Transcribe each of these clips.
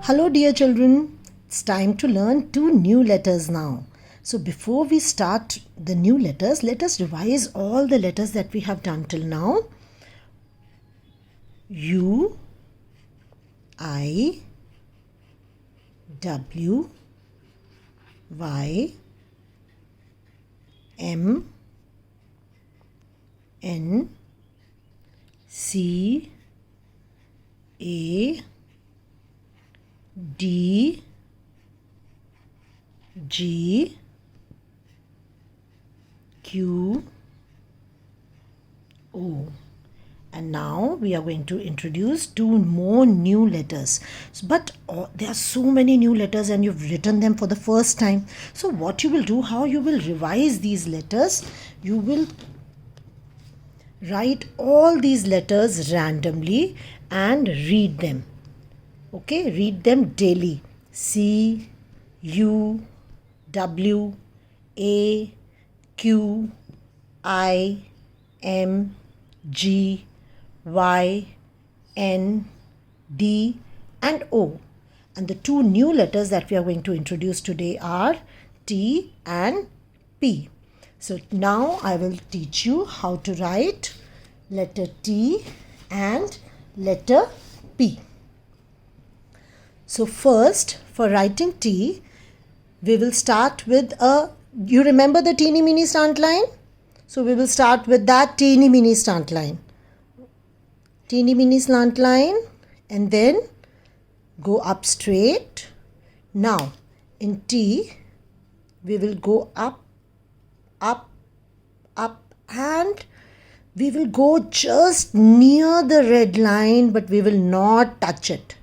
Hello, dear children. It's time to learn two new letters now. So, before we start the new letters, let us revise all the letters that we have done till now. U, I, W, Y, M, N, C, A, D, G, Q, O. And now we are going to introduce two more new letters. But there are so many new letters and you've written them for the first time. So what you will do, how you will revise these letters, you will write all these letters randomly and read them. Okay, read them daily. C, U, W, A, Q, I, M, G, Y, N, D and O. And the two new letters that we are going to introduce today are T and P. So now I will teach you how to write letter T and letter P. So first, for writing T, we will start with you remember the teeny mini slant line? So we will start with that teeny mini slant line. Teeny mini slant line and then go up straight. Now in T, we will go up, up, up and we will go just near the red line, but we will not touch it.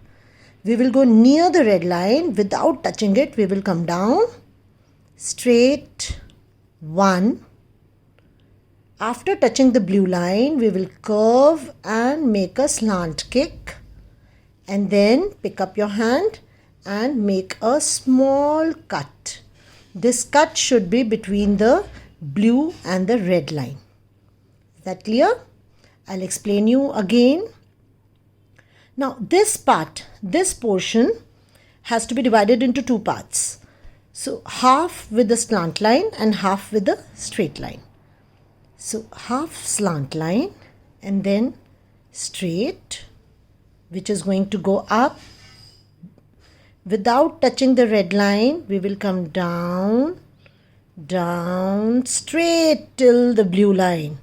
We will go near the red line without touching it. We will come down straight 1. After touching the blue line, we will curve and make a slant kick. And then pick up your hand and make a small cut. This cut should be between the blue and the red line. Is that clear? I'll explain you again. Now this portion has to be divided into two parts. So half with the slant line and half with the straight line. So half slant line and then straight, which is going to go up. Without touching the red line, we will come down, down, straight till the blue line.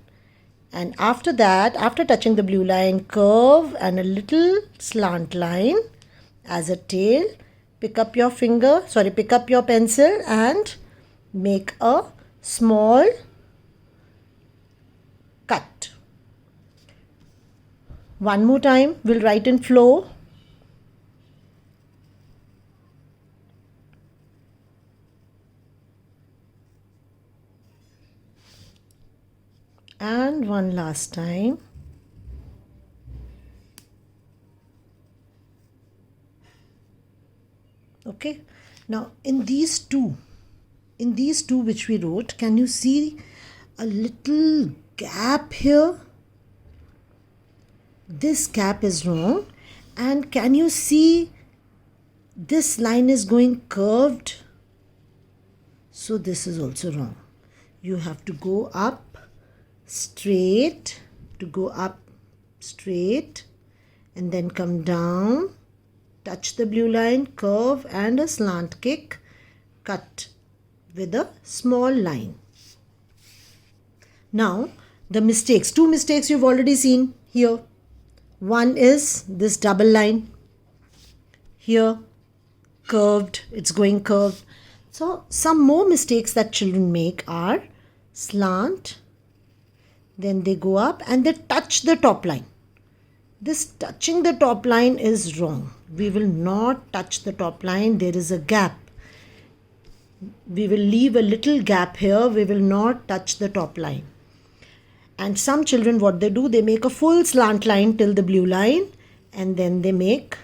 And after that, after touching the blue line, curve and a little slant line as a tail. Pick up your pencil and make a small cut. One more time, we'll write in flow. And one last time. Okay. Now in these two which we wrote, can you see a little gap here? This gap is wrong. And can you see this line is going curved? So this is also wrong. You have to go up straight, and then come down, touch the blue line, curve and a slant kick, cut with a small line. Now the mistakes, two mistakes you've already seen here. One is this double line here, curved, it's going curved. So some more mistakes that children make are slant, then they go up and they touch the top line. This touching the top line is wrong. We will not touch the top line. There is a gap. We will leave a little gap here. We will not touch the top line. And some children, what they do, they make a full slant line till the blue line and then they make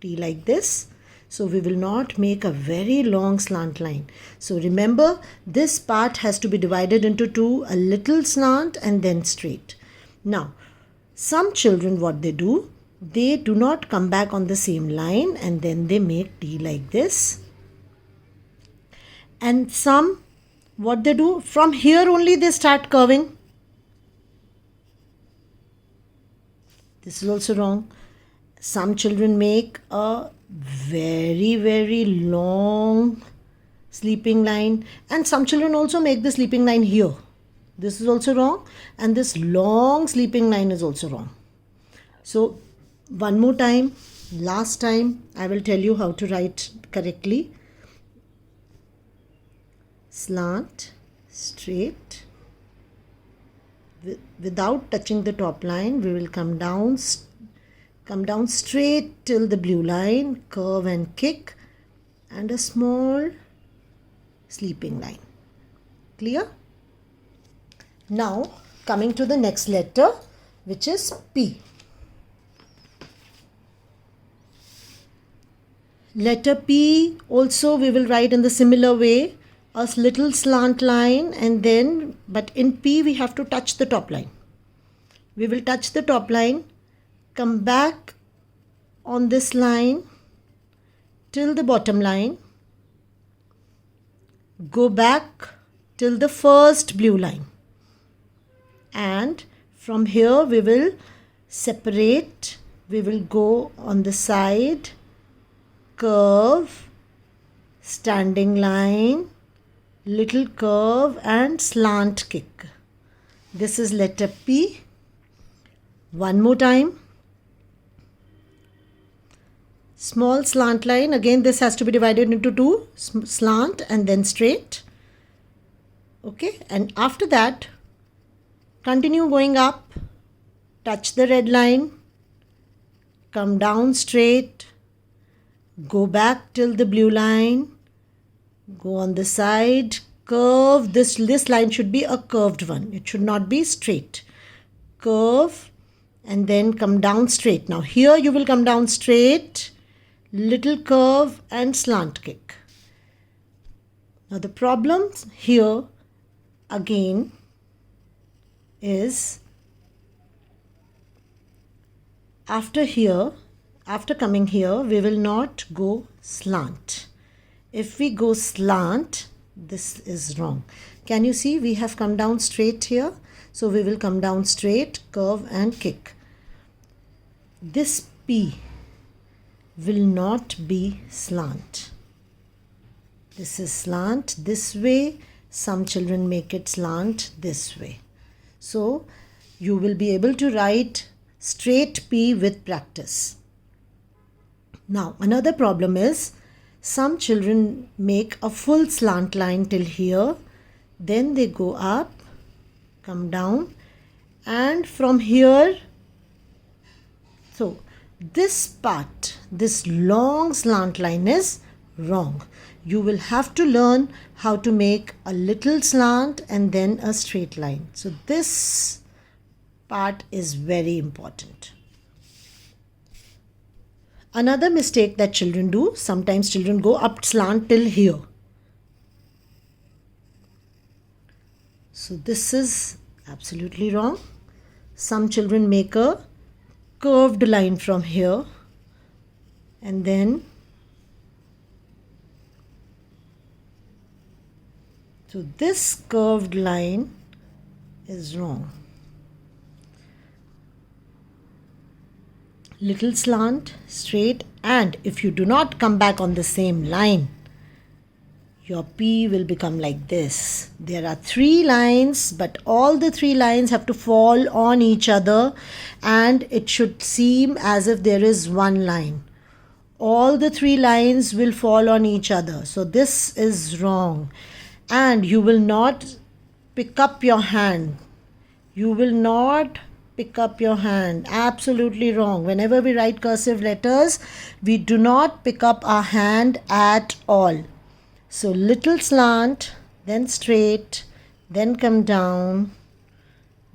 T like this. So we will not make a very long slant line. So remember, this part has to be divided into two, a little slant and then straight. Now, some children, what they do, they do not come back on the same line, and then they make T like this. And some, what they do, from here only they start curving. This is also wrong. Some children make a very long sleeping line, and some children also make the sleeping line here. This is also wrong, and this long sleeping line is also wrong. So one more time, last time, I will tell you how to write correctly. Slant, straight. Without touching the top line, we will come down straight till the blue line, curve and kick, and a small sleeping line. Clear? Now coming to the next letter, which is P. Letter P also we will write in the similar way, a little slant line, and then, but in P we have to touch the top line. We will touch the top line, come back on this line till the bottom line, go back till the first blue line, and from here we will separate. We will go on the side, curve, standing line, little curve, and slant kick. This is letter P. One more time. Small slant line. Again, this has to be divided into two, slant and then straight. Okay, and after that, continue going up, touch the red line, come down straight, go back till the blue line, go on the side, curve. This line should be a curved one. It should not be straight. Curve and then come down straight. Now here you will come down straight, little curve and slant kick. Now the problem here again is after coming here, we will not go slant. If we go slant, this is wrong. Can you see we have come down straight here? So we will come down straight, curve and kick. This P will not be slant. This is slant this way. Some children make it slant this way. So you will be able to write straight P with practice. Now another problem is some children make a full slant line till here, then they go up, come down, and from here, so this part, this long slant line is wrong. You will have to learn how to make a little slant and then a straight line. So this part is very important. Another mistake that children do, sometimes children go up slant till here. So this is absolutely wrong. Some children make a curved line from here and then so this curved line is wrong. Little slant, straight, and if you do not come back on the same line, your P will become like this. There are 3 lines, but all the 3 lines have to fall on each other and it should seem as if there is one line. All the 3 lines will fall on each other. So this is wrong. And you will not pick up your hand. You will not pick up your hand. Absolutely wrong. Whenever we write cursive letters, we do not pick up our hand at all. So little slant, then straight, then come down,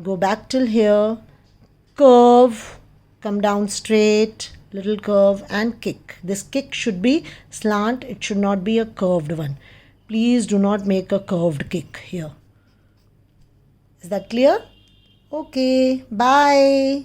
go back till here, curve, come down straight, little curve and kick. This kick should be slant, it should not be a curved one. Please do not make a curved kick here. Is that clear? Okay, bye.